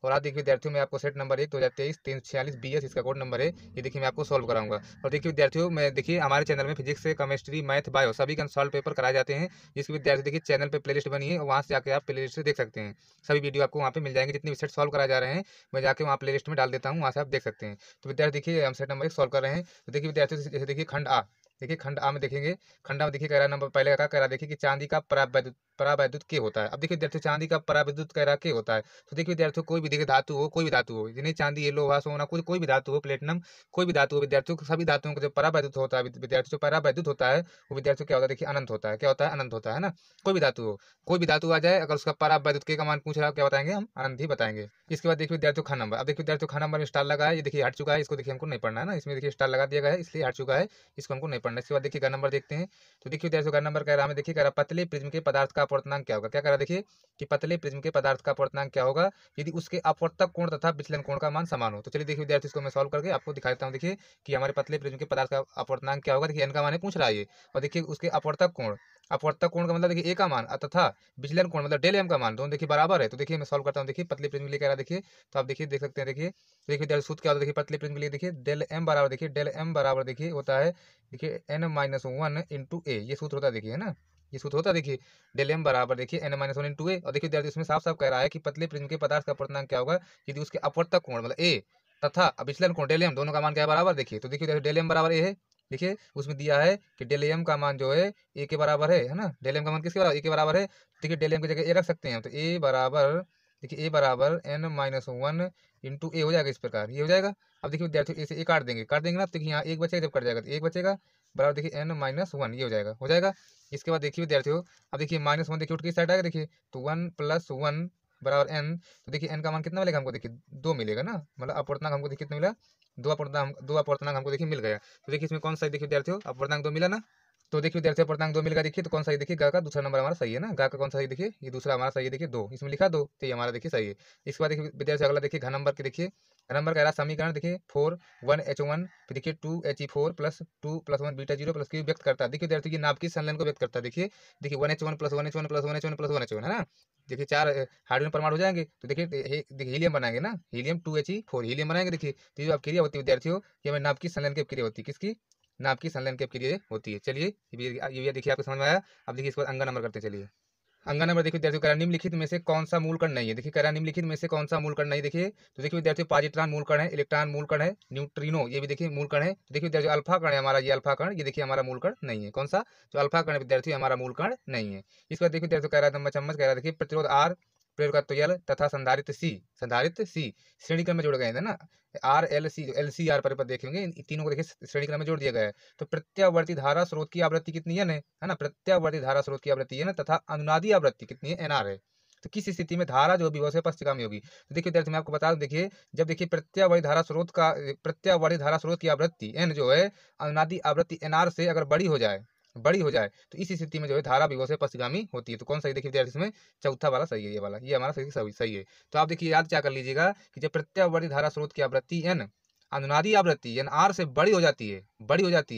और आज देखिए विद्यार्थियों मैं आपको सेट नंबर 1 2023 346 BS इसका कोड नंबर है, ये देखिए मैं आपको सॉल्व कराऊंगा। और देखिए विद्यार्थियों मैं देखिए हमारे चैनल में फिजिक्स से केमिस्ट्री मैथ बायो सभी का सॉल्व पेपर कराए जाते हैं, जिसके विद्यार्थी देखिए चैनल पर प्लेलिस्ट बनी है और वहाँ से जाकर आप प्लेलिस्ट से देख सकते हैं। सभी वीडियो आपको वहाँ पे मिल जाएंगे, जितने भी सेट सॉल्व कराए जा रहे हैं मैं जाके वहाँ प्लेलिस्ट में डाल देता हूँ, वहाँ से आप देख सकते हैं। तो विद्यार्थी देखिए हम सेट नंबर 1 सॉल्व कर रहे हैं। तो देखिए विद्यार्थियों जैसे देखिए खंड आ, देखिए खंड आ में देखेंगे, खंड आ में देखिए कह रहा नंबर पहले का कह रहा देखिए कि चांदी का परावैद्युत के होता है। अब देखिए विद्यार्थियों चांदी का परावैद्युत कह रहा के होता है, तो देखिए विद्यार्थियों कोई भी देखिए धातु हो, कोई भी धातु हो, यानी चांदी, लोहा, सोना, कोई भी धातु हो, प्लेटिनम, कोई भी धातु हो, विद्यार्थियों को सभी धातुओं का जो परावैद्युत होता है, विद्यार्थियों जो परावैद्युत होता है वो विद्यार्थियों क्या होता है देखिए अनंत होता है। क्या होता है? अनंत होता है ना। कोई भी धातु हो, कोई भी धातु आ जाए, अगर उसका परावैद्युत के का मान पूछ रहा है क्या बताएंगे हम? अनंत ही बताएंगे। इसके बाद देखिए विद्यार्थियों खा नंबर, अब देखिए विद्यार्थियों खा नंबर में स्टार लगा है, ये देखिए हट चुका है, इसको देखिए हमको नहीं पढ़ना है ना, इसमें देखिए स्टार लगा दिया गया है इसलिए हट चुका है, इसको हमको नहीं पढ़ना। इसके बाद देखिए घन नंबर देखते हैं। तो देखिए विद्यार्थियों घन नंबर कह रहा है देखिए कह रहा पतले प्रिज्म के पदार्थ का अपवर्तनांक क्या होगा। क्या कह रहा है देखिए कि पतले प्रिज्म के पदार्थ का अपवर्तनांक क्या होगा यदि उसके अपवर्तक कोण तथा विचलन कोण का मान समान हो। तो चलिए देखिए विद्यार्थी इसको मैं सॉल्व करके आपको दिखा देता हूँ। देखिए कि हमारे पतले प्रिज्म के पदार्थ का अपवर्तनांक क्या होगा, देखिए एन का मान पूछ रहा है ये, और देखिए उसके अपवर्तक कोण का मतलब देखिए ए का मान तथा विचलन कोण मतलब डेल एम का मान दोनों देखिए बराबर है। तो देखिए मैं सॉल्व करता हूँ। देखिए पतले प्रिज्म के लिए कह रहा है देखिए, तो आप देखिए देख सकते हैं। देखिए विद्यार्थी सूत्र क्या होता है देखिए पतले प्रिज्म के लिए, देखिए डेल एम बराबर, देखिए डेल एम बराबर देखिए होता है देखिए n-1 इंटू ए, ये सूत्र होता है देखिए, है ना, ये सूत्र होता है देखिए डेल एम बराबर देखिए n-1 इंटू ए। और देखिए विद्यार्थी इसमें साफ साफ कह रहा है कि पतले प्रिज्म के पदार्थ का अपवर्तनांक क्या होगा यदि उसके अपवर्तक कोण मतलब ए तथा विचलन कोण डेल एम दोनों का मान क्या है बराबर। देखिए तो देखिए डेल एम बराबर ए है, देखिए उसमें दिया है कि डेल एम का मान जो है ए के बराबर है ना, डेल एम का मान किसके बराबर? ए के बराबर है। देखिए डेल एम की जगह ए रख सकते हैं, तो ए बराबर देखिए ए बराबर n-1 इंटू ए हो जाएगा, इस प्रकार ये हो जाएगा। अब देखिए विद्यार्थियों ए से ए काट देंगे ना, तो देखिए यहाँ एक बचेगा, जब कट जाएगा तो एक बचेगा, बराबर देखिए n-1 ये हो जाएगा। इसके बाद देखिए विद्यार्थियों अब देखिए -1 देखिए उठ के साइड आएगा, देखिए तो 1 + 1 बराबर n। तो देखिए n का मान कितना मिलेगा हमको, देखिए 2 मिलेगा ना, मतलब अपवर्तनांक हमको देखिए कितना मिला, दो अपवर्तनांक हमको देखिए मिल गया। तो देखिए इसमें कौन सा देखिए विद्यार्थियों अपवर्तनांक 2 मिला ना। तो देखिए विद्यार्थियों अपवर्तनांक 2 मिल गया, देखिए तो कौन सा है देखिए गा का दूसरा नंबर हमारा सही है ना, गा का कौन सा है देखिए ये दूसरा हमारा सही है, देखिए 2 इसमें लिखा 2, तो ये हमारा देखिए सही है। इसके बाद देखिए विद्यार्थी अगला देखिए घन नंबर के, देखिए घन नंबर कह रहा समीकरण देखिए 4 1H1 फिर देखिए 2He4 + 2 + 1 बीटा 0 + q व्यक्त करता है। देखिए विद्यार्थी की नाभिकीय संलयन को व्यक्त करता है। देखिए 1H1 + 1H1 + 1H1 + 1H1 है ना, देखिए 4 हाइड्रोजन परमाणु हो जाएंगे। तो देखिए देखिए हीलियम बनाएंगे ना, हीलियम 2He4 हीलियम बनाएंगे। देखिए तो ये जो क्रिया होती है विद्यार्थियों, ये हमें नाभिकीय संलयन की क्रिया होती है, किसकी? नाभिकीय संलयन की क्रिया होती है। चलिए ये देखिए आपको समझ में आया। अब देखिए इसके बाद अंगा नंबर करते हैं। चलिए अंगा नंबर देखिए विद्यार्थियों कह रहा निम्नलिखित में से कौन सा मूल कण नहीं है। देखिए कह रहा निम्नलिखित में से कौन सा मूल कण नहीं, देखिए तो देखिए विद्यार्थियों पॉजिट्रॉन मूल कण है, इलेक्ट्रॉन मूल कण है, न्यूट्रिनो ये भी देखिए मूल कण है। तो देखिए विद्यार्थियों अल्फा कण है हमारा, ये अल्फा कण ये देखिए हमारा मूल कण नहीं है। कौन सा? जो अल्फा कण है विद्यार्थियों हमारा मूल कण नहीं है। इस बार देखिए विद्यार्थियों कह रहा है चम्मच कह रहा देखिए प्रतिरोध आर, प्रेरक यल तथा संधारित्र सी श्रेणी क्रम में जोड़े गए हैं ना, R L C L C R पर देखेंगे इन तीनों को देखिए श्रेणी क्रम में जोड़ दिया गया है। तो प्रत्यावर्ती धारा स्रोत की आवृत्ति कितनी है ना, प्रत्यावर्ती धारा स्रोत की आवृत्ति है ना, तथा अनुनादी आवृत्ति कितनी है, एनआर है। तो किस स्थिति में धारा जो विभव से पश्चिमगामी होगी। तो देखिए विद्यार्थी मैं आपको बता दूं, देखिए जब देखिए प्रत्यावर्ती धारा स्रोत की आवृत्ति एन जो है अनुनादी आवृत्ति एनआर से अगर बड़ी हो जाए तो इस स्थिति में जो है धारा विभव से पश्चिमगामी होती है। तो कौन सा देखिए विद्यार्थी इसमें चौथा वाला सही है, ये वाला ये हमारा सही है। तो आप देखिए याद क्या कर लीजिएगा कि जब प्रत्यावर्ती धारा स्रोत की आवृत्ति एन अनुनादी आवृत्ति एन आर से बड़ी हो जाती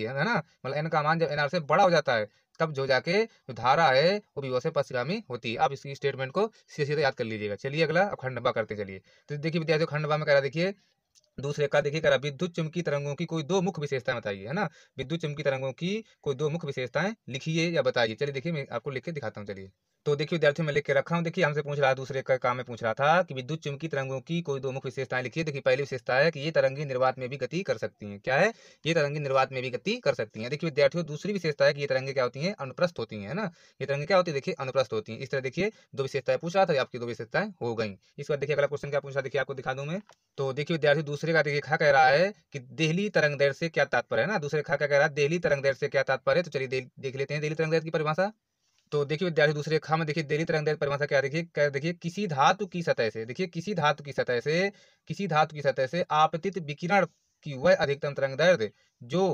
है ना, मतलब एन का मान जब एन आर से बड़ा हो जाता है तब जो जाके जो धारा है वो विभव से पश्चिमगामी होती है। आप इसकी स्टेटमेंट को सीधे सीधे याद कर लीजिएगा। चलिए अगला अब खंडवा करते हैं। चलिए तो देखिए विद्यार्थियों खंडवा में कह रहा देखिए दूसरे का देखिए कह रहा विद्युत चुम्बकीय तरंगों की कोई दो मुख्य विशेषताएं बताइए, है ना, विद्युत चुम्बकीय तरंगों की कोई दो मुख्य विशेषताएं लिखिए या बताइए। चलिए देखिए मैं आपको लिख के दिखाता हूँ। चलिए तो देखिए विद्यार्थियों मैं लिख के रखा हूँ। देखिए हमसे पूछ रहा है, दूसरे का काम में पूछ रहा था कि विद्युत चुम्बकीय तरंगों की कोई दो मुख्य विशेषताएं लिखिए। देखिए पहली विशेषता है कि ये तरंगे निर्वात में भी गति कर सकती हैं। क्या है? ये तरंगे निर्वात में भी गति कर सकती हैं। देखिए विद्यार्थियों दूसरी विशेषता है कि ये तरंगे क्या होती हैं, अनुप्रस्थ होती हैं, है ना, ये तरंगे क्या होती है देखिए अनुप्रस्थ होती हैं। इस तरह देखिए दो विशेषताएं पूछ रहा था, आपकी दो विशेषताएं हो गई। इस बार देखिए अगला क्वेश्चन क्या पूछ रहा है, देखिए आपको दिखा दूं मैं। तो देखिए विद्यार्थी दूसरे का देखिए खा कह रहा है कि देहली तरंग दैर्ध्य से क्या तात्पर्य है ना, दूसरे खा क्या कह रहा है देहली तरंग दैर्ध्य से क्या तात्पर्य है। तो चलिए देख लेते हैं देहली तरंग दैर्ध्य की परिभाषा। तो देखिए विद्यार्थी दूसरे खा में देखिए देहली तरंग दैर्ध्य परिभाषा क्या देखिए किसी धातु की सतह से, देखिए किसी धातु की सतह से आपतित विकिरण की वह अधिकतम तरंग दैर्ध्य जो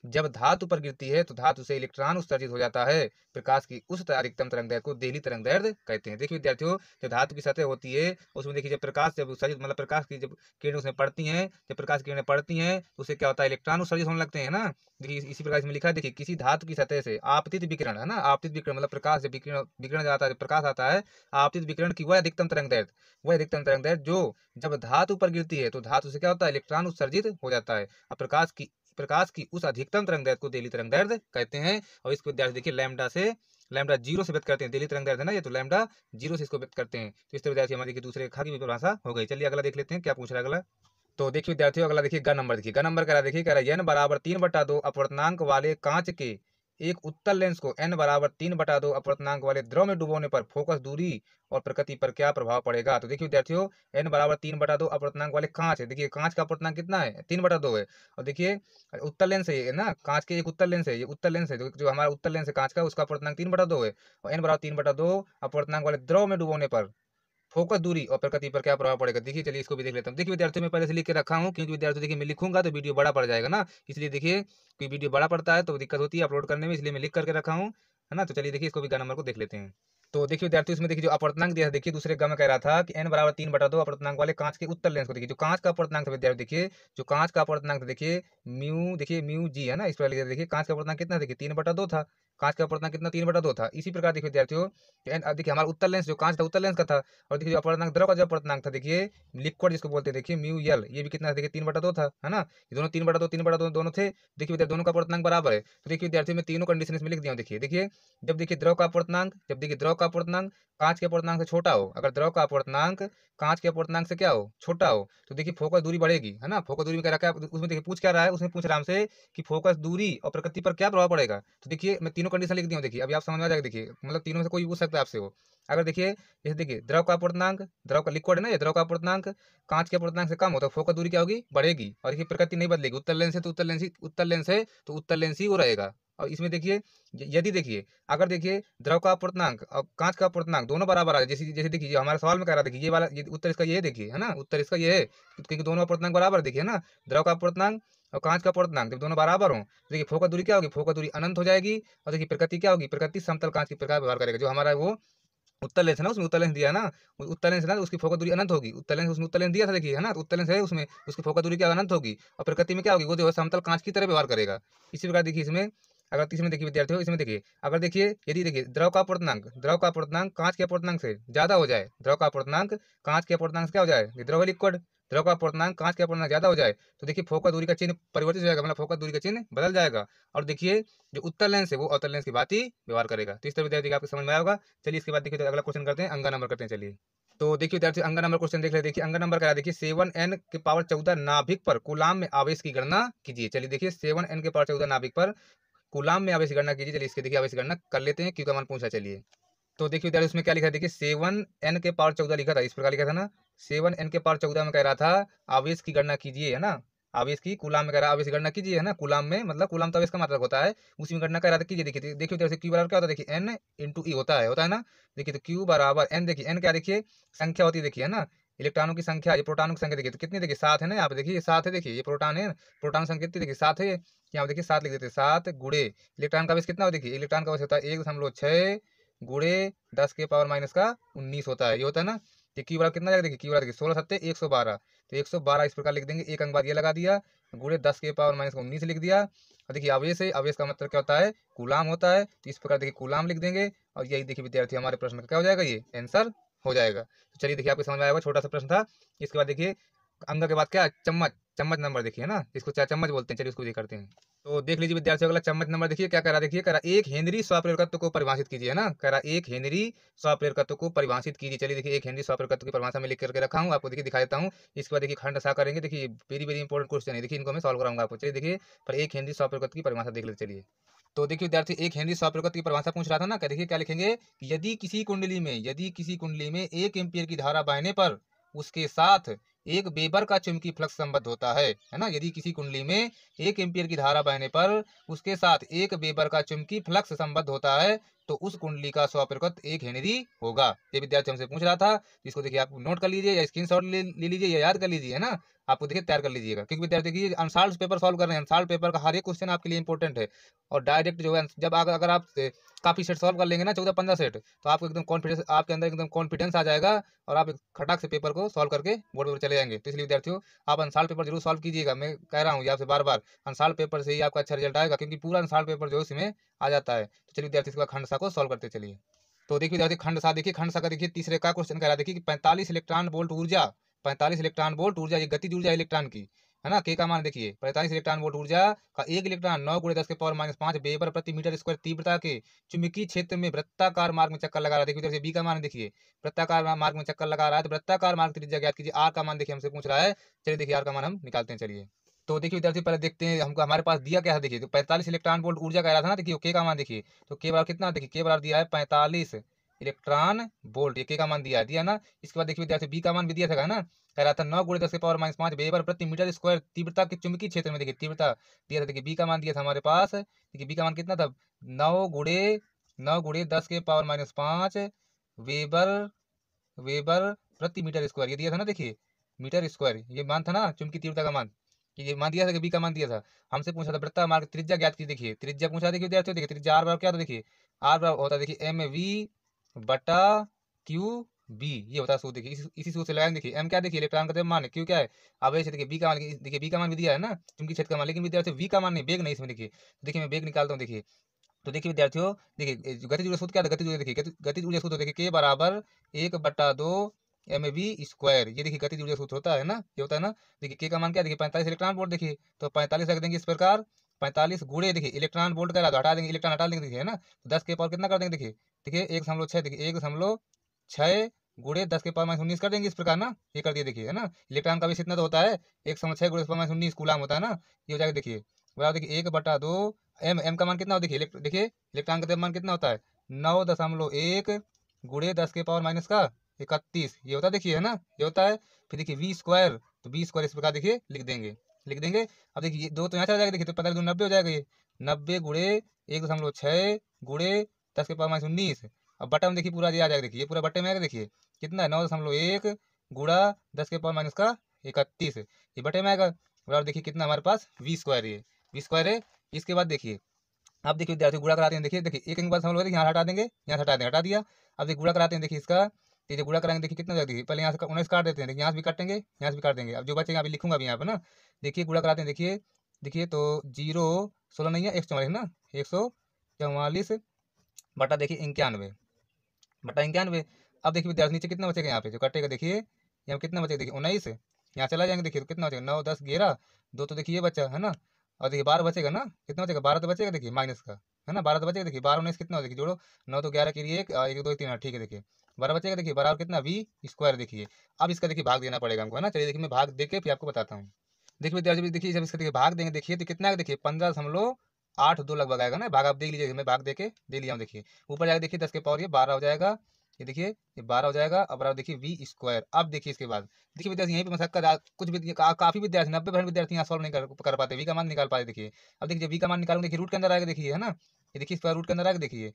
जब धातु पर गिरती है तो धातु से इलेक्ट्रॉन उत्सर्जित हो जाता है। प्रकाश की उस अधिकतम तरंगदैर्घ्य को देहली तरंगदैर्घ्य कहते हैं। देखिए विद्यार्थियों, जब धातु की सतह होती है उसमें देखिए, जब प्रकाश जब उत्सर्जित मतलब प्रकाश की जब किरणें उसमें पड़ती हैं, जब प्रकाश की किरणें पड़ती हैं तो उससे क्या होता है, इलेक्ट्रॉन उत्सर्जित होने लगते हैं ना। देखिए इसी प्रकार इसमें लिखा है, देखिए किसी धातु की सतह से आपतित विकिरण है ना, आपतित विकिरण मतलब प्रकाश जब विकिरण विकिरण जाता है, जब प्रकाश आता है, आपतित विकिरण की वह अधिकतम तरंगदैर्घ्य, वह अधिकतम तरंगदैर्घ्य जो जब धातु पर गिरती है तो धातु से क्या होता है, इलेक्ट्रॉन उत्सर्जित हो जाता है। अब प्रकाश की उस अधिकतम तरंगदैर्घ्य को देहली तरंगदैर्घ्य कहते हैं। और इसको विद्यार्थी देखिए लैम्डा जीरो से व्यक्त करते हैं। देहली तरंगदैर्घ्य है ना ये, तो लैम्डा जीरो से इसको व्यक्त करते हैं। तो इस तरह विद्यार्थी हमारी दूसरे रेखा की परिभाषा हो गई। चलिए अगला देख लेते हैं क्या पूछ रहा है अगला। तो देखिए विद्यार्थियों, अगला देखिए ग नंबर, देखिए ग नंबर कह रहा है, देखिए कह रहा है n बराबर 3/2 अपवर्तनांक वाले कांच के एक उत्तल लेंस को n बराबर 3/2 अपवर्तनांक वाले द्रव में डुबोने पर फोकस दूरी और प्रकृति पर क्या प्रभाव पड़ेगा। तो देखिए विद्यार्थियों, n बराबर 3/2 अपवर्तनांक वाले कांच है। देखिए कांच का अपवर्तनांक कितना है, 3/2 है। और देखिए उत्तल लेंस है ये ना, कांच के एक उत्तल लेंस है, ये उत्तल लेंस है, जो हमारा उत्तल लेंस है कांच का, उसका अपवर्तनांक 3/2 है। और n बराबर 3/2 अपवर्तनांक वाले द्रव में डुबोने पर फोकस दूरी और प्रकृति पर क्या प्रभाव पड़ेगा। देखिए चलिए इसको भी देख लेता हूँ। देखिए विद्यार्थियों, मैं पहले से लिख के रखा हूँ, क्योंकि विद्यार्थी देखिए मैं लिखूंगा तो वीडियो बड़ा पड़ जाएगा ना, इसलिए देखिए कोई वीडियो बड़ा पड़ता है तो दिक्कत होती है अपलोड करने में, इसलिए मैं लिख करके रखा हूँ, है ना। तो चलिए देखिए इसको भी ग नंबर को देख लेते हैं। तो देखिए विद्यार्थियों, इसमें देखिए जो अपवर्तनांक दिया है, देखिए दूसरे ग में कह रहा था कि n बराबर 3/2 अपवर्तनांक वाले कांच के उत्तल लेंस को, देखिए जो कांच का अपवर्तनांक था विद्यार्थी, देखिए जो कांच का अपवर्तनांक था, देखिए म्यू जी है ना, इस पर लिखा, देखिए कांच का अपवर्तनांक कितना, देखिए 3/2 था। कांच का अपवर्तनांक कितना, 3/2 था। इसी प्रकार देखिए विद्यार्थियों, देखिए हमारा उत्तल लेंस जो कांच था, उत्तल लेंस का था। और देखिए जो अपवर्तनांक द्रव का जो अपवर्तनांक था, देखिए लिक्विड जिसको बोलते हैं, देखिए म्यू यल, ये भी कितना था, देखिए 3/2 था, है ना। ये दोनों 3/2 दोनों थे। देखिए विद्यार्थी दोनों का अपवर्तनांक बराबर है। तो देखिए विद्यार्थियों, मैं तीनों कंडीशन इसमें लिख दिया हूं। देखिए जब देखिए द्रव का अपवर्तनांक, जब देखिए द्रव का अपवर्तनांक कांच के अपवर्तनांक से छोटा हो, अगर द्रव का अपवर्तनांक कांच के अपवर्तनांक से क्या हो, छोटा हो, तो देखिए फोकस दूरी बढ़ेगी, है ना। फोकस दूरी में कह रहा है, उसमें देखिए पूछ क्या रहा है, उसमें पूछ रहा है हमसे कि फोकस दूरी और प्रकृति पर क्या प्रभाव पड़ेगा। तो देखिए मैं तीनों कंडीशन लिख दिया हूं। देखिए अभी आप समझ में आ जाएगा, देखिए मतलब तीनों में से कोई भी पूछ सकता है आपसे वो। अगर देखिए जैसे देखिए द्रव का अपवर्तनांक, द्रव का लिक्विड है ना, ये द्रव का अपवर्तनाक कांच के अपवर्तनांक से कम हो तो फोकस दूरी क्या होगी, बढ़ेगी। और देखिए प्रकृति नहीं बदलेगी, उत्तल लेंस है तो उत्तल लेंस ही वो रहेगा। और इसमें देखिए यदि देखिए अगर देखिए द्रव का अपवर्तनांक और कांच का अपवर्तनांक दोनों बराबर आ जाए, जैसे जैसे देखिए हमारे सवाल में कह रहा था, देखिए ये वाला, ये उत्तर इसका ये है, देखिए है ना, उत्तर इसका ये है, क्योंकि दोनों अपवर्तनांक बराबर देखिए ना, द्रव का अपवर्तनांक और कांच का अपवर्तनांक जब दोनों बराबर हो तो देखिए फोकस दूरी क्या होगी, फोकस दूरी अनंत हो जाएगी। और देखिए प्रकृति क्या होगी, प्रकृति समतल कांच की प्रकार व्यवहार करेगा। जो हमारा वो उत्तर लेंस है ना, उसमें उत्तर लेंस दिया है ना, उत्तर लेंस है ना, तो उसकी फोकस दूरी अनंत होगी। उत्तर लेंस, उसमें उत्तर लेंस दिया था, देखिए है ना, तो उत्तर लेंस है उसमें, उसकी फोकस दूरी क्या अनंत होगी। और प्रकृति में क्या होगी, वो जो है समतल कांच की तरह व्यवहार करेगा। इसी प्रकार देखिए इसमें, अगर इसमें देखिए विद्यार्थियों, इसमें देखिए अगर देखिए यदि देखिए द्रव का अपवर्तनांक कांच के अपवर्तनांक से ज्यादा हो जाए, द्रव का अपवर्तनांक कांच के अपवर्तनांक से क्या हो जाए, द्रव लिक्विड, द्रव का अपवर्तनांक कांच के अपवर्तनांक ज्यादा हो जाए तो देखिए फोकस दूरी का चिन्ह परिवर्तित हो जाएगा, मतलब फोकस दूरी का चिन्ह बदल जाएगा। और देखिए जो उत्तर लेंस है वो अवतल लेंस की बात ही व्यवहार करेगा। तो इस तरह विद्यार्थी आपको समझ में आया होगा। चलिए इसके बाद देखिए तो अगला क्वेश्चन करते हैं, अंगा नंबर करते हैं। चलिए तो देखिए विद्यार्थी अंगा नंबर क्वेश्चन देख ले। देखिए अंगा नंबर क्या है, देखिए 7n के पावर 14 नाभिक पर कूलाम में आवेश की गणना कीजिए। चलिए देखिए 7n के पावर 14 नाभिक पर कूलाम में आवेश की गणना कीजिए। चलिए इसके देखिए आवेश की गणना कर लेते हैं, क्योंकि मान पूछा। चलिए तो देखिए विद्यार्थी उसमें क्या लिखा है, देखिए 7n के पावर 14 लिखा था, इस प्रकार लिखा था ना, 7n के पावर 14 में कह रहा था आवेश की गणना कीजिए, है ना। आवेश की कूलाम में कह रहा है आवेश की गणना कीजिए, है ना। कूलाम में मतलब कूलाम तो आवेश का मात्रक होता है, उसी में गणना कह रहा था कीजिए। देखिए देखिए जैसे क्यू बराबर क्या होता है, देखिए n इंटू ई होता है ना। देखिए तो क्यू बराबर n, देखिए n क्या, देखिए संख्या होती है, देखिए है ना, इलेक्ट्रॉनों की संख्या, ये प्रोटॉनों की संख्या, देखिए तो कितनी, देखिए 7 है ना, यहाँ पे देखिए 7 है, देखिए ये प्रोटॉन है, प्रोटॉन संख्या कितनी, देखिए 7 है, यहाँ पे देखिए 7 लिख देते हैं, 7 गुणे इलेक्ट्रॉन का आवेश कितना हो, देखिए इलेक्ट्रॉन का आवेश होता है 1.6 गुणे 10 के पावर माइनस का 19 होता है, ये होता है ना। ये क्यू बराबर कितना जाएगा, देखिए क्यू बराबर 16 सत्ते 112, तो 112 इस प्रकार लिख देंगे, एक अंक बाद ये लगा दिया, गुणे 10 के पावर माइनस का 19 लिख दिया। और देखिए आवेश है, आवेश का मतलब क्या होता है, कूलाम होता है, तो इस प्रकार देखिए कूलाम लिख देंगे। और यही देखिए विद्यार्थी हमारे प्रश्न का क्या हो जाएगा, ये आंसर हो जाएगा। तो चलिए देखिए आपको समझ में आएगा, छोटा सा प्रश्न था। इसके बाद देखिए अंक के बाद क्या, चम्मच, चम्मच नंबर देखिए ना, इसको चार चम्मच बोलते हैं। चलिए उसको भी करते हैं। तो देख लीजिए विद्यार्थियों, अगला चम्मच नंबर देखिए क्या कह रहा है, देखिए कह रहा एक हेनरी स्वप्रेरकत्व को परिभाषित कीजिए, है ना। कह रहा एक हेनरी स्वप्रेरकत्व को परिभाषित कीजिए। चलिए देखिए एक हेनरी स्वप्रेरकत्व की परिभाषा में लिख करके रखा हूँ, आपको देखिए दिखा देता हूँ। इसके बाद देखिए खंड सा करेंगे, देखिए वेरी वेरी इंपॉर्टेंट क्वेश्चन है, देखिए इनको मैं सॉल्व कराऊंगा आपको। चलिए देखिए पर एक हेनरी स्वप्रेरकत्व की परिभाषा देख लेते चलिए। तो देखिए विद्यार्थी एक हेनरी स्वप्रेरकत्व की परिभाषा पूछ रहा था ना, देखिए क्या लिखेंगे, यदि किसी कुंडली में 1 एम्पीयर की धारा बहने पर उसके साथ एक वेबर का चुंबकीय फ्लक्स संबद्ध होता है ना। यदि किसी कुंडली में 1 एम्पीयर की धारा बहने पर उसके साथ 1 वेबर का चुंबकीय फ्लक्स संबद्ध होता है तो उस कुंडली का 100% 1 हेनरी होगा। ये विद्यार्थी हमसे पूछ रहा था, इसको देखिए आप नोट कर लीजिए या स्क्रीनशॉट ले लीजिए या याद कर लीजिए, है ना। आपको देखिए तैयार कर लीजिएगा, क्योंकि विद्यार्थी की अनसॉल्व्ड पेपर सॉल्व कर रहे हैं, अनसॉल्व्ड पेपर का हर एक क्वेश्चन आपके लिए इंपॉर्टेंट है। और डायरेक्ट जो है जब अगर आप काफी सेट सॉल्व कर लेंगे ना, 14-15 सेट, तो आपको एकदम कॉन्फिडेंस, आपके अंदर एकदम कॉन्फिडेंस आ जाएगा और आप खटाक से पेपर को सॉल्व करके बोर्ड पर चले जाएंगे। तो इसलिए विद्यार्थियों, आप अनसॉल्व्ड पेपर जरूर सॉल्व कीजिएगा। मैं कह रहा हूँ ये आपसे बार बार, अनसॉल्व्ड पेपर से ही आपका अच्छा रिजल्ट आएगा, क्योंकि पूरा अनसॉल्व्ड पेपर जो है उसमें आ जाता है। तो चलिए विद्यार्थी, इसके बाद खंड सा को सॉल्व करते चलिए। तो देखिए विद्यार्थी, खंड सा देखिए, खंड सा का देखिए तीसरे का क्वेश्चन कह रहा है, देखिए कि 45 इलेक्ट्रॉन वोल्ट ऊर्जा, 45 इलेक्ट्रॉन वोल्ट ऊर्जा, ये गतिज ऊर्जा इलेक्ट्रॉन की, है ना। के का मान देखिए, 45 इलेक्ट्रॉन वोल्ट ऊर्जा का एक इलेक्ट्रॉन 9 × 10⁻⁵ वेबर प्रति मीटर स्क्वायर तीव्रता के चुंबकीय क्षेत्र में वृत्ताकार मार्ग में चक्कर लगा रहा है। देखिए इधर से बी का मान देखिए, वृत्ताकार मार्ग में चक्कर लगा रहा है, तो वृत्ताकार मार्ग त्रिज्या ज्ञात कीजिए। आर का मान देखिए हमसे पूछ रहा है। चलिए देखिए आर का मान हम निकालते हैं, चलिए। तो देखिए विद्यार्थी, पहले देखते हैं हमको हमारे पास दिया क्या है। देखिए तो 45 इलेक्ट्रॉन वोल्ट ऊर्जा कह रहा था ना, देखिए के का मान देखिए, तो के बराबर कितना, देखिए के बराबर दिया है 45 इलेक्ट्रॉन वोल्ट, ये के का मान दिया ना। इसके बाद देखिए विद्यार्थी, बी का मान भी दिया था ना, कह रहा था 9 × 10⁻⁵ वेबर प्रति मीटर स्क्वायर तीव्रता के चुंबकीय क्षेत्र में, देखिए तीव्रता दिया था। देखिए बी का मान दिया था हमारे पास, देखिए बी का मान कितना था, 9 × 10⁻⁵ वेबर वेबर प्रति मीटर स्क्वायर, ये दिया था ना। देखिए मीटर स्क्वायर ये मान था ना, चुंबकीय तीव्रता का मान, कि ये मान दिया था कि बी का मान दिया था। हमसे पूछा था वृत्ताकार मार्ग त्रिज्या ज्ञात की, देखिए त्रिज्या पूछा, देखिए विद्यार्थियों, देखिए त्रिज्या आर बराबर क्या था, देखिए आर बराबर होता है, देखिए mv/q/b, ये होता है सूत्र। देखिए इसी सूत्र से लगाएंगे। देखिए एम क्या, देखिए इलेक्ट्रॉन का द्रव्यमान है, क्यू क्या है आवेश है। देखिए बी का मान, देखिए बी का मान भी दिया है ना, चुंबकीय क्षेत्र का मान, लेकिन विद्यार्थियों वी का मान नहीं, वेग नहीं इसमें। देखिए मैं वेग निकालता हूँ, देखिए। तो देखिए विद्यार्थियों, देखिए गतिज ऊर्जा सूत्र क्या था, गतिज ऊर्जा, देखिए गतिज ऊर्जा सूत्र देखिए के बराबर 1/2 mv², ये देखिए गतिज ऊर्जा सूत्र होता है ना, ये होता है ना। देखिए के का मान क्या, देखिए 45 इलेक्ट्रॉन वोल्ट, देखिए तो 45 रख देंगे इस प्रकार, 45 गुणे, देखिए इलेक्ट्रॉन वोल्ट का हटा देंगे, इलेक्ट्रॉन हटा देंगे, देखिए है ना। तो 10 के पावर कितना कर देंगे, देखिए देखिए 1.6, देखिए 1.6 गुणे 10⁻⁻19 कर देंगे इस प्रकार ना, ये कर दिए, देखिए है ना। इलेक्ट्रॉन का भी इतना तो होता है, 1.6 × 10⁻19 कूलम होता है ना, ये हो जाएगा। देखिए बराबर, देखिए 1/2 एम का मान कितना हो, देखिए देखिए इलेक्ट्रॉन का द्रव्यमान कितना होता है, 9.1 गुणे 10⁻31, ये होता है, देखिए है ना, ये होता है। फिर देखिए v², तो v² इस प्रकार देखिए लिख देंगे। अब देखिए ये दो तो यहाँ चला जाएगा, देखिए तो 45 × 90 हो जाएगा, ये 90 गुणे 1.6 गुणे 10⁻19, अब बटा में देखिए पूरा ये आ जाएगा, देखिए ये पूरा बटे में आएगा, देखिए कितना है 9.1 गुणा 10⁻31, ये बटे में आएगा। बराबर देखिए कितना हमारे पास v², ये v² है। इसके बाद देखिए, अब देखिए विद्यार्थी गुणा कराते हैं, देखिए देखिए एक बात समझ लो, यहाँ हटा देंगे, यहाँ हटा देंगे, हटा दिया। अब देखिए गुणा कराते हैं, देखिए इसका, तो जो गुणा कराएंगे देखिए कितना हो जाएगा, देखिए पहले यहाँ से 19 काट देते हैं, देखिए यहाँ से भी काटेंगे, यहाँ से भी काट देंगे। अब जो बचेगा अभी लिखूंगा अभी यहाँ पे ना, देखिए गुणा कराते हैं, देखिए देखिए तो 0 16 नहीं है, 144 ना, 144 बटा देखिए 91 अब देखिए विद्यार्थी नीचे कितना बचेगा, यहाँ पे जो कटेगा, देखिए यहाँ कितना बचेगा, देखिए 19, यहाँ चला जाएंगे, देखिए तो कितना बचेगा, 9 10 11, 2 तो देखिए ये बचा है ना, और देखिए 12 बचेगा ना, कितना बचेगा, 12 तो बचेगा, देखिए माइनस का, है ना, 12 तो बचेगा। देखिए 12 19 कितना हो, देखिए जोड़ो, 9 तो 11 के लिए 1 1 2 3 ठीक है, देखिए 12 बचेगा। देखिए बराबर कितना, v²। देखिए अब इसका देखिए भाग देना पड़ेगा हमको, है ना। चलिए देखिए मैं भाग दे के फिर आपको बताता हूँ। देखिए विद्यार्थी, देखिए जब इसका देखिए भाग देंगे, देखिए तो कितना है, देखिए 15.82 लगभग आएगा ना, भाग आप देख लीजिए, मैं भाग दे के दे लिया हूँ। देखिए ऊपर जाएगा, देखिए 10 के पावर ये 12 हो जाएगा, ये देखिए ये 12 हो जाएगा। अब बराबर देखिए v²। अब देखिए इसके बाद देखिए विद्यार्थी, यहीं पे मशक्कत कुछ भी काफी विद्यार्थी 90% विद्यार्थी यहाँ सॉल्व नहीं कर पाते, वी का मान निकाल पाते। देखिए अब देखिए वी का मान निकालूंगे, देखिए रूट के अंदर आएगा, देखिए है ना, ये देखिए स्क्वायर रूट के अंदर आएगा, देखिए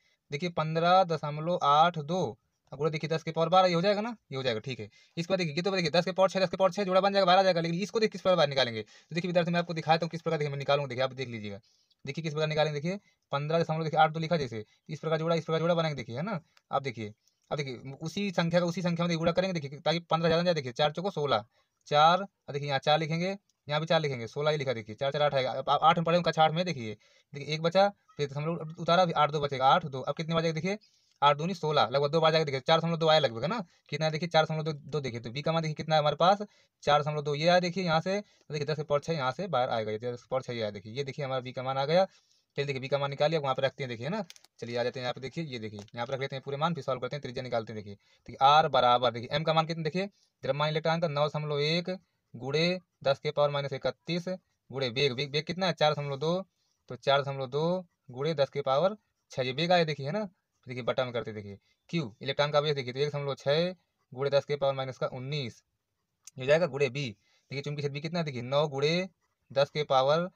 15.82 गुणा देखिए 10 के पावर 12, ये हो जाएगा ना, ये हो जाएगा, ठीक है। इसके बाद देखिए ये तो देखिए 10 के पावर 6, 10 के पावर 6 जोड़ा बन जाएगा, 12 आ जाएगा। लेकिन इसको देखिए किस प्रकार बाहर निकालेंगे, तो देखिए विद्यार्थी मैं आपको दिखाता हूँ किस प्रकार देखिए मैं निकालूंगा, देखिए आप देख लीजिएगा। देखिए किस प्रकार निकालेंगे, देखिए 15.82 लिखा, जैसे इस प्रकार जोड़ा बनाएंगे, देखिए है ना। अब देखिए उसी संख्या में गुणा करेंगे, देखिए ताकि 15 ज्यादा जाए। देखिए 4 चौको 16, 4, देखिए यहाँ 4 लिखेंगे, यहाँ भी 4 लिखेंगे, 16 ही लिखा, देखिए 4 4 8 आएगा। अब 8 में पढ़े कक्षा 8 में, देखिए देखिए 1 बचा, फिर हम लोग उतारा, 8 2 बचेगा, 8 2, अब कितने बचेगा, देखिए 8 दूनी 16, लगभग 2 बार जाएगा, देखिए 4.2 आया लगभग, है ना। कितना देखिए 4.2, देखिए तो बी का मान देखिए कितना है हमारे पास 4.2, ये आया देखिए यहाँ से, तो देखिए 10 के पावर 6 यहाँ से बाहर आएगा, 10 के पावर 6 आया, देखिए ये देखिए हमारा बी का मान आ गया। चलिए देखिए बी का मान निकालिए, वहाँ पे रखते हैं, देखिए है ना। चलिए आ जाते हैं यहाँ पे, देखिए ये देखिए यहाँ पे रख लेते हैं पूरे मान, फिर सॉल्व करते हैं, त्रिज्या निकालते हैं। देखिए आर बराबर, देखिए एम का मान कितना, देखिए द्रव्यमान इलेक्ट्रॉन का 9.1 गुणे 10 के पावर -31 गुणे वेग कितना है 4.2, तो 4.2 गुणे 10 के पावर 6, ये वेग आया, देखिए है ना। देखिए बटा में करते, देखिए क्यू इलेक्ट्रॉन का वेग, देखिए तो 1.6 गुणे 10 के पावर -19 हो जाएगा, गुणे बी देखिए चुंबकीय क्षेत्र बी कितना है, देखिए 9 गुणे 10 के पावर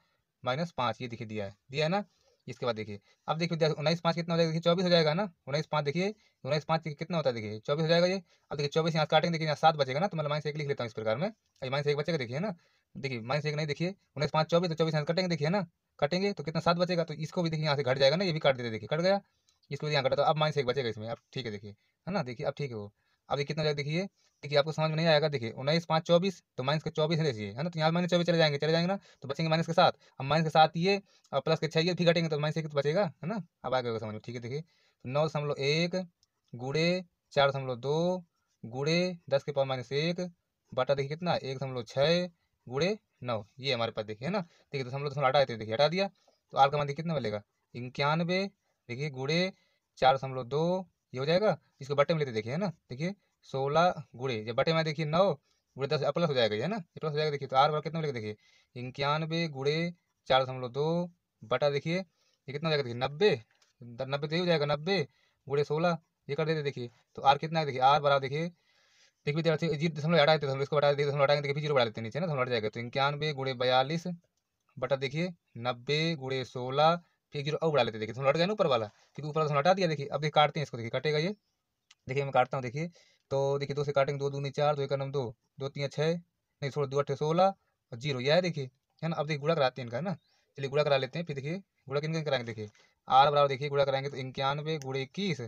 -5, ये देखिए दिया है ना। इसके बाद देखिए, अब देखिए विद्यार्थी 19 5 कितना हो जाएगा, देखिए 24 हो जाएगा ना। 19 5 देखिए, 19 5 कितना होता है, देखिए 24 हो जाएगा ये। अब देखिए 24 यहाँ काटेंगे, देखिए यहाँ 7 बचेगा ना, तो मतलब -1 लिख लेता हूँ इस प्रकार में। -1 बचेगा, देखिए है ना। देखिए -1 नहीं, देखिए 19 5 24, तो 24 यहाँ कटेंगे, देखिए है ना। कटेंगे तो कितना 7 बचेगा, तो इसको भी देखिए यहाँ से घट जाएगा ना, ये भी काट देते, देखिए कट गया। इसको भी यहाँ कटा, तो अब -1 बचेगा इसमें। अब ठीक है, देखिए है ना, देखिए अब ठीक है वो। अब ये कितना हो जाएगा, देखिए देखिए आपको समझ में नहीं आएगा, देखिए 19 5 24, तो -24 है, देखिए है ना। तो यहाँ -24 चले जाएंगे ना, तो बचेंगे -7। अब -7 ये और प्लस के 6 ये भी घटेंगे, तो -1 तो बचेगा, है ना। अब आ गया समझ में, ठीक है। देखिए 9.1 गुड़े 4.2 गुड़े 10 के पावर -1 बटा देखिए कितना 1.6 गुड़े 9, ये हमारे पास देखिए है ना। देखिए दशमलव हटा देते, देखिए हटा दिया, तो आर का मान देखिए कितना मिलेगा 91, देखिए गुड़े 4.2, ये हो जाएगा। इसको बटे में लेते देखिए है ना, देखिए 16 गुड़े, जब बटे में देखिए 9 गुड़े 10 प्लस हो जाएगा, ये है ना, ये प्लस हो जाएगा। देखिए तो आर बराबर कितना मिलेगा, देखिए 91 गुड़े 4.2 बटा देखिए ये कितना हो जाएगा, देखिए 90, 90 तो ये हो जाएगा 90 गुड़े 16, ये कर देते देखिए। तो आर कितना है, देखिए आर बराबर देखिए, देखिए विद्यार्थी जी दशमलव हटा देते, दशमलव इसको हटा देते, दशमलव हटाएंगे, देखिए फिर जीरो बढ़ा देते हैं नीचे ना, दशमलव हट जाएगा। तो 91 गुड़े 42 बटा देखिए 90 गुड़े 16, फिर जीरो और बढ़ा लेते, देखिए दशमलव हट गया ना ऊपर वाला, फिर ऊपर दशमलव हटा दिया। देखिए अब देखिए काटते हैं इसको, देखिए कटेगा ये, देखिए मैं काटता हूँ, देखिए तो देखिए 2 से काटेंगे, 2 दूनी 4, 2 एक 2, 2 3 6, नहीं छोड़ 2 8 16 और जीरो, यह है देखिए, है ना। अब देखिए गुणा कराते हैं इनका, है ना। चलिए गुणा करा लेते हैं, फिर देखिए गुणा किन किन कराएंगे, देखिए आर बराबर देखिए गुणा कराएंगे तो 91 गुड़े 21,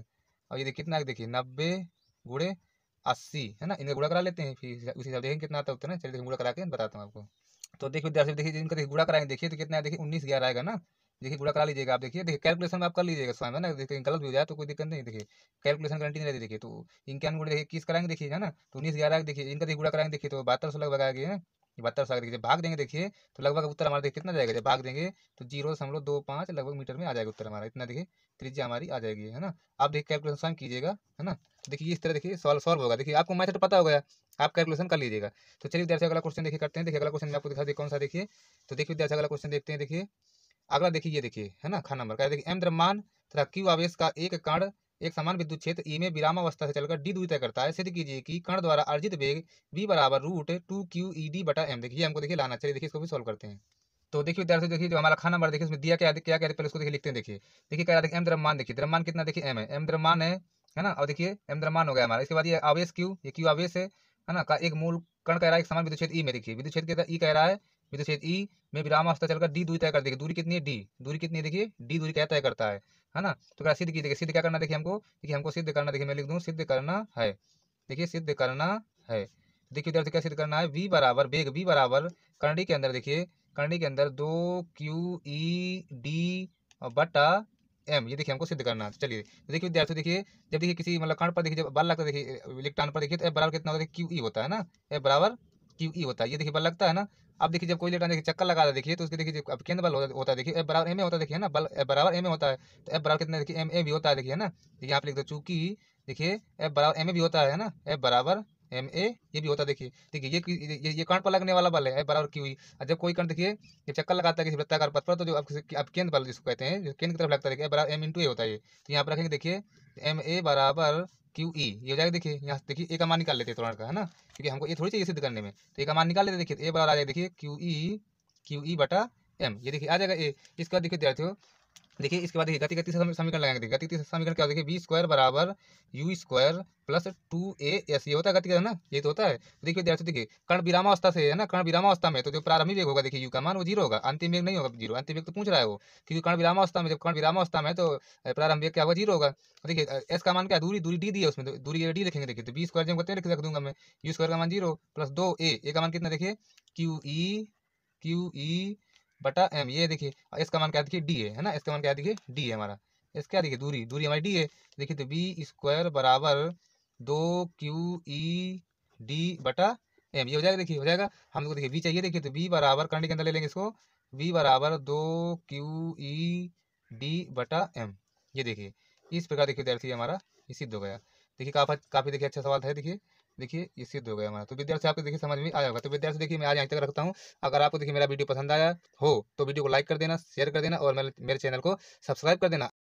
और ये देखिए कितना है, देखिए 90 गुड़े 80, है ना। इनका गुणा करा लेते हैं, फिर उसी हिसाब देखेंगे कितना आता है उत्तर ना। चलिए देखिए गुणा करा के बताता हूँ आपको। तो देखिए विद्यार्थी देखिए इनका देखिए गुणा कराएंगे, देखिए तो कितना है, देखिए 19 11 आएगा ना। देखिए गुणा करा लीजिएगा आप, देखिए कैलकुलेशन में आप कर लीजिएगा स्वयं, है ना। देखिए गलत भी हो जाए तो कोई दिक्कत नहीं, देखिए कैलकुलेशन गारंटी नहीं रहती। देखिए तो इनके गुणा देखिए 21 कराएंगे, देखिए है ना। तो 19 11 देखिए इनका देखिए गुणा कराएंगे, देखिए तो 7200 लगभग आ गया है। 7200 देखिए जब भाग देंगे, देखिए तो लगभग उत्तर हमारा देखिए कितना जाएगा, जब भाग देंगे तो 0.25 लगभग मीटर में आ जाएगा उत्तर हमारा, इतना देखिए त्रिज्या हमारी आ जाएगी, है ना। आप देखिए कैलकुलेशन स्वयं कीजिएगा, है ना। देखिए इस तरह देखिए सॉल्व होगा, देखिए आपको मेथड पता हो गया, आप कैलकुलेशन कर लीजिएगा। तो चलिए विद्यार्थी अगला क्वेश्चन देखिए करते हैं। देखिए अगला क्वेश्चन मैं आपको दिखा दी कौन सा, देखिए तो देखिए विद्यार्थी अगला क्वेश्चन देखते हैं। देखिए अगला देखिए, ये देखिए है ना, खा नंबर का, देखिए एम द्रव्यमान तथा क्यू आवेश का एक कण एक समान विद्युत क्षेत्र ई में विरामावस्था से चलकर डी दूरी तय करता है। सिद्ध कीजिए कि कण द्वारा अर्जित वेग v बराबर √2QED बटा m। देखिए हमको देखिए लाना चाहिए, देखिए इसको भी सॉल्व करते हैं। तो देखिए विद्यार्थी देखिए जो हमारा खा नंबर देखिए उसमें दिया क्या क्या क्या पहले उसको देखिए लिखते हैं। देखिए क्या एम द्रव्यमान, देखिए द्रव्यमान कितना, देखिए एम है, एम द्रव्यमान है ना। और देखिए एम द्रव्यमान हो गया हमारा। इसके बाद ये आवेश क्यू, ये क्यू आवेश है ना, का एक मूल कण कह रहा है एक समान विद्युत क्षेत्र ई में। देखिए विद्युत क्षेत्र ई कह रहा है, विद्युत क्षेत्र ई में विरामावस्था चलकर डी दूरी तय कर देगी। दूरी कितनी है, डी दूरी कितनी है, देखिए डी दूरी क्या तय करता है ना। तो क्या सिद्ध कीजिए, सिद्ध क्या करना, देखिए हमको, देखिए हमको सिद्ध करना, देखिए मैं लिख दूं सिद्ध करना है, देखिए सिद्ध करना है। देखिए विद्यार्थी क्या सिद्ध करना है, v बराबर वेग v बराबर करंडी के अंदर, देखिए करंडी के अंदर 2QED बटा m, ये देखिए हमको सिद्ध करना है। तो चलिए तो देखिए विद्यार्थी देखिए जब देखिए किसी मतलब कण पर देखिए जब बल लगता है, देखिए इलेक्ट्रॉन पर देखिए तो F बराबर कितना होता है, QE होता है ना, F बराबर QE होता है। ये देखिए बल लगता है ना। अब देखिए जब कोई इलेक्ट्रॉन देखिए चक्कर लगा रहा है, देखिए तो उसके देखिए अब केंद्र बल होता है, देखिए F बराबर ma होता है, देखिए ना बल F बराबर ma होता है। तो F बराबर कितना, देखिए ma भी होता है, देखिए है ना। देखिए आप लिख दो चूंकि देखिए F बराबर ma भी होता है ना, F बराबर ma ये भी होता है। देखिए देखिए ये कण पर लगने वाला बल है F बराबर QE। और जब कोई कण देखिए ये चक्कर लगाता है किसी वृत्ताकार पथ पर, तो जो अब केंद्र बल जिसको कहते हैं, जो केंद्र की तरफ लगता है, देखिए F बराबर m × a होता है ये। तो यहाँ पर रखेंगे देखिए ma बराबर QE, ये हो जाएगा। देखिए यहाँ देखिए ए का मान निकाल लेते हैं त्वरण का, है ना, क्योंकि हमको ये थोड़ी चाहिए सिद्ध करने में। तो ए का मान निकाल लेते, देखिए ए बराबर आ जाएगा, देखिए QE बटा m, ये देखिए आ जाएगा ए। इसके बाद देखिए विद्यार्थियों देखिए इसके बाद देखिए गति से समीकरण लगाएंगे। देखिए गति से समीकरण क्या, देखिए v² बराबर u² प्लस 2as, ये होता है गति का, है ना, ये तो होता है। तो देखिए विद्यार्थी देखिए कण विरामावस्था से, है ना, कण विरामावस्था में तो जो प्रारंभिक वेग होगा, देखिए u का मान वो 0 होगा, अंतिम वेग नहीं होगा 0, अंतिम वेग तो पूछ रहा है वो, क्योंकि कण विरामावस्था में, जब कण विरामावस्था में तो प्रारंभिक वेग क्या होगा, 0 होगा। तो देखिए एस का मान क्या, दूरी दूरी डी दी है उसमें, तो दूरी डी लिखेंगे। देखिए तो v² जब कहते हैं रख दूंगा मैं, u² का मान 0 प्लस 2a का मान कितना, देखिए QE बटा m, ये देखिए इसका मान क्या है, देखिए डी है ना, इसका मान क्या है, देखिए डी है हमारा। इसका देखिए दूरी दूरी हमारी डी है। देखिए तो v² बराबर 2QED बटा m, ये हो जाएगा। देखिए हो जाएगा, हम लोग देखिए v चाहिए। देखिए तो v बराबर करंट के अंदर ले लेंगे इसको, v बराबर 2QED बटा m, ये देखिए इस प्रकार देखिए विद्यार्थी हमारा ये सिद्ध हो गया। देखिए काफी काफी देखिए अच्छा सवाल था। देखिए ये सिद्ध हो गया हमारा। तो विद्यार्थी आपको देखिए समझ में आया होगा। तो विद्यार्थी देखिए मैं आज यहीं तक रखता हूँ। अगर आपको देखिए मेरा वीडियो पसंद आया हो तो वीडियो को लाइक कर देना, शेयर कर देना और मेरे चैनल को सब्सक्राइब कर देना।